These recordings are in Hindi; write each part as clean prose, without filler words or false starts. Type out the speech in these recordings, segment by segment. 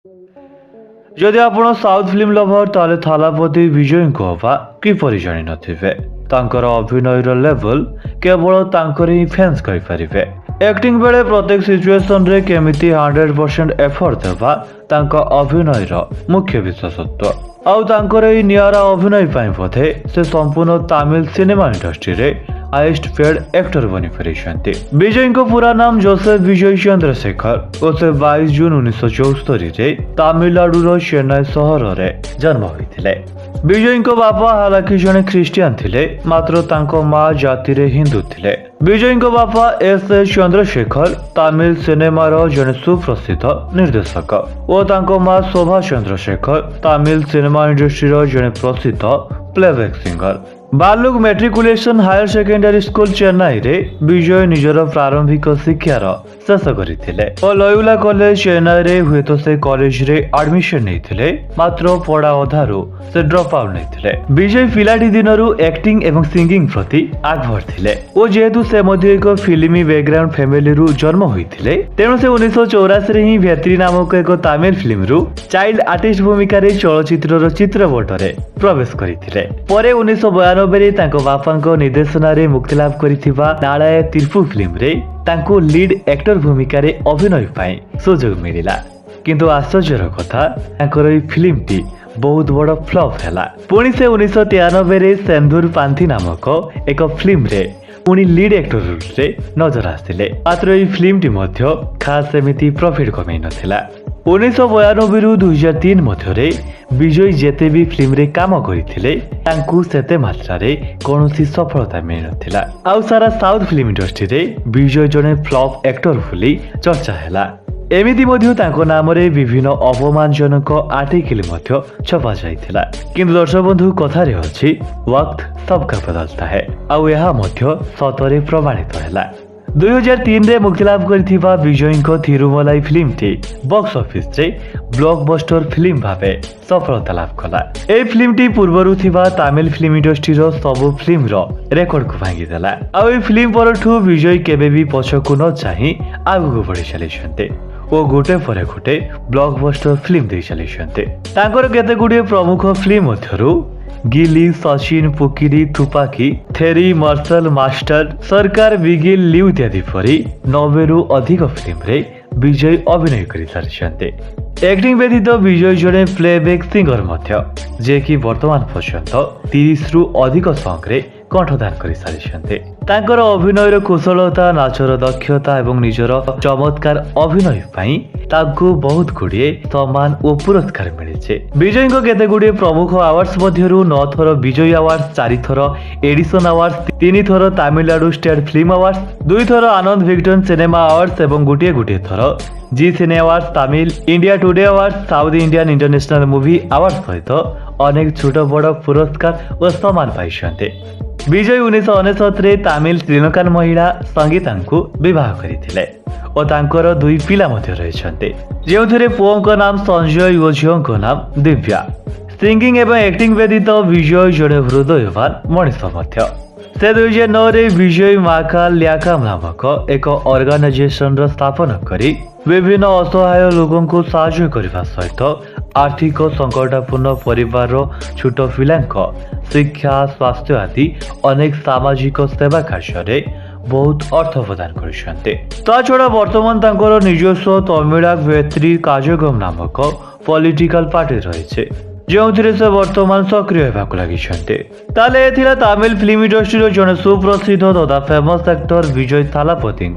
ଯଦି ଆପଣ ସାଉଥ ଫିଲ୍ମ ଲଭର ତାହେଲେ ଥାଲାପତି ବିଜୟଙ୍କ ହବା କିପରି ଜାଣିନଥିବେ। ତାଙ୍କର ଅଭିନୟର ଲେଭେଲ କେବଳ ତାଙ୍କର ହିଁ ଫ୍ୟାନ୍ସ କହିପାରିବେ। ଆକ୍ଟିଂ ବେଳେ ପ୍ରତ୍ୟେକ ସିଚୁଏସନରେ କେମିତି 100% ଏଫର୍ଟ ଦେବା ତାଙ୍କ ଅଭିନୟର ମୁଖ୍ୟ ବିଶେଷତ୍ୱ। ଆଉ ତାଙ୍କର ଏହି ନିଆରା ଅଭିନୟ ପାଇଁ ବୋଧେ ସେ ସମ୍ପୂର୍ଣ୍ଣ ତାମିଲ ସିନେମା ଇଣ୍ଡଷ୍ଟ୍ରିରେ हाईएस्ट पेड एक्टर बनी पारिछन्ति। विजय को पूरा नाम जोसेफ विजय चंद्रशेखर और से 22 जून 1974 रे तमिलनाडुर चेन्नई सहर रे जन्म होइथिले। विजय को बापा हालांकि जने ख्रिस्टियन थिले मात्र तांको मां जाति रे हिंदू थिले। विजय को बापा एस चंद्रशेखर तमिल सिनेमा रो जने सुप्रसिद्ध निर्देशक और तांको मां शोभा चंद्रशेखर तमिल सिनेमा इंडस्ट्री रो जने प्रसिद्ध प्लेबैक सिंगर। बालुक matriculation higher secondary school Chennai रे विजय निजर प्रारंभिक शिक्षार शेष करथिले और लयोला कॉलेज चेन्नई रे हुए तो से कॉलेज रे एडमिशन नैथिले मात्र पढ़ा अधारू से ड्रॉप आउट नैथिले। विजय पिलाटी दिनरू एक्टिंग एवं सिंगिंग प्रति आग्रह थिले और जेहेतु से मध्य एक फिल्मी बैकग्राउंड फैमिली रु जन्म होइथिले तेणु से 1984 रे ही भेत्री नामक एक तमिल फिल्म रु चाइल्ड आर्टिस्ट भूमिका रे चलचित्रर चित्रपट रे प्रवेश करथिले। परे 1992 तांको बापांको निर्देशन रे मुक्तिलाभ करिथिबा नालाय तिरपु फिल्म रे तांको लीड एक्टर भूमिका रे अभिनय पाई सुजोग मिलिला। किंतु आश्चर्यर कथा तांकर ई फिल्म टी बहुत बड़ फ्लॉप हैला। पुणी से 1993 रे सेंधुर पांथी नामक एक फिल्म रे पुणी लीड एक्टर रे नजर आसिले मात्र ई फिल्म टी मध्य खास एमिति प्रॉफिट कमै नथिला। 1992 रु 2003 मध्यरे विजय जेते भी फिल्म रे काम करिथिले तांकु सेते मात्रा रे कोनोसी सफलता मिल नथिला। आउ सारा साउथ फिल्म इंडस्ट्री रे विजय जने फ्लॉप एक्टर बोली चर्चा हैला। एमिति मध्य तांको नाम रे विभिन्न अपमानजनक आर्टिकल मध्य छपा जाइथिला। किंतु दर्शक बंधु कथा रे अछि वक्त सबका बदलता है आउ यहा मध्य सतरे प्रमाणित हैला। 2003 रे मुक्तिलाभ करथिबा विजय को Thirumalai film T box office रे ब्लॉकबस्टर फिल्म भाबे सफलता लाभ कला। ए फिल्म टी पूर्वरु थिबा तमिल फिल्म इंडस्ट्री रो सब फिल्म रो रिकॉर्ड को भांगी देला। आ ए फिल्म परठु विजय केबे भी पछकु न चाहि आगु बढ़ी चली छन्ते ओ गोटे परे गोटे ब्लॉकबस्टर फिल्म दे चली छन्ते। तांकर केते गुडी प्रमुख फिल्म मध्यरु गिली, सचिन, पुकिरी, थुपाकी, थेरी, मार्शल मास्टर, सरकार, बिगिल, लिव इत्यादि परी 90 रु अधिक फिल्म रे विजय अभिनय करि सारिछन्ते। एक्टिंग व्यतीत विजय जड़े प्लेबैक सिंगर मध्य जे कि वर्तमान पर्यंत 30 रु अधिक सॉन्ग रे कंठदान करि सारिछन्ते। तांकर अभिनयर कुशलता, नाचर दक्षता एवं निजर चमत्कार अभिनय पाई तांको बहुत गुड़िए सम्मान और पुरस्कार मिले। विजय को केते गुड़िए प्रमुख अवार्ड्स मध्यरु 9 थर विजय अवार्ड्स, 4 थर एडिसन अवार्ड्स, 3 थर तमिलनाडु स्टेट फिल्म अवार्ड्स, 2 थर आनंद विक्टन सिनेमा अवार्ड्स एवं गोटे थर Zee cine awards, Tamil India Today awards, South Indian international movie award सहित अनेक छोट बड़ पुरस्कार और सम्मान पाइछन्ते। विजय 1969 रे तमिल श्रीलंकान महिला संगीता को विवाह करथिले और तांकर 2 पिला मध्य रहिछन्ते जेउथरे पुओंको नाम संजय और झिओंको नाम दिव्या। सिंगिंग एवं एक्टिंग व्यतीत विजय जड़े हृदयवान मनीष मध्य। से 2009 रे विजय माकाल ल्याकाम नामक एक ऑर्गेनाइजेशन रो स्थापना करी विभिन्न असहाय लोगों को साहाय्य करने सहित आर्थिक संकटापूर्ण परिवार छोट पिलांको शिक्षा, स्वास्थ्य आदि अनेक सामाजिक सेवा कार्य बहुत अर्थ प्रदान करछन्ते। ता छड़ा वर्तमान तांकर निजस्व तमिळा भेत्री कार्यक्रम नामक पॉलिटिकल पार्टी रहिছে जोथिरे से वर्तमान सक्रिय होबाक लागिछन्ते। ताले एथिला तमिल फिल्म इंडस्ट्री जने सुप्रसिद्ध तथा फेमस एक्टर विजय थालापति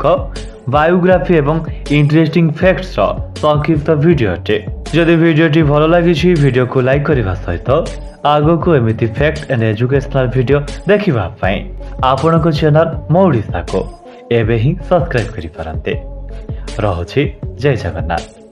बायोग्राफी एवं इंटरेस्टिंग फैक्ट्स संक्षिप्त वीडियो अटे। जदि वीडियोटी भल लगी वीडियो को लाइक करने सहित आगो को एमिति फैक्ट एंड एजुकेशनल वीडियो देखिबा पई आपण को चैनल मो ओडिसा को एबे ही सब्सक्राइब करि पारंते। रहुछि जय जगन्नाथ।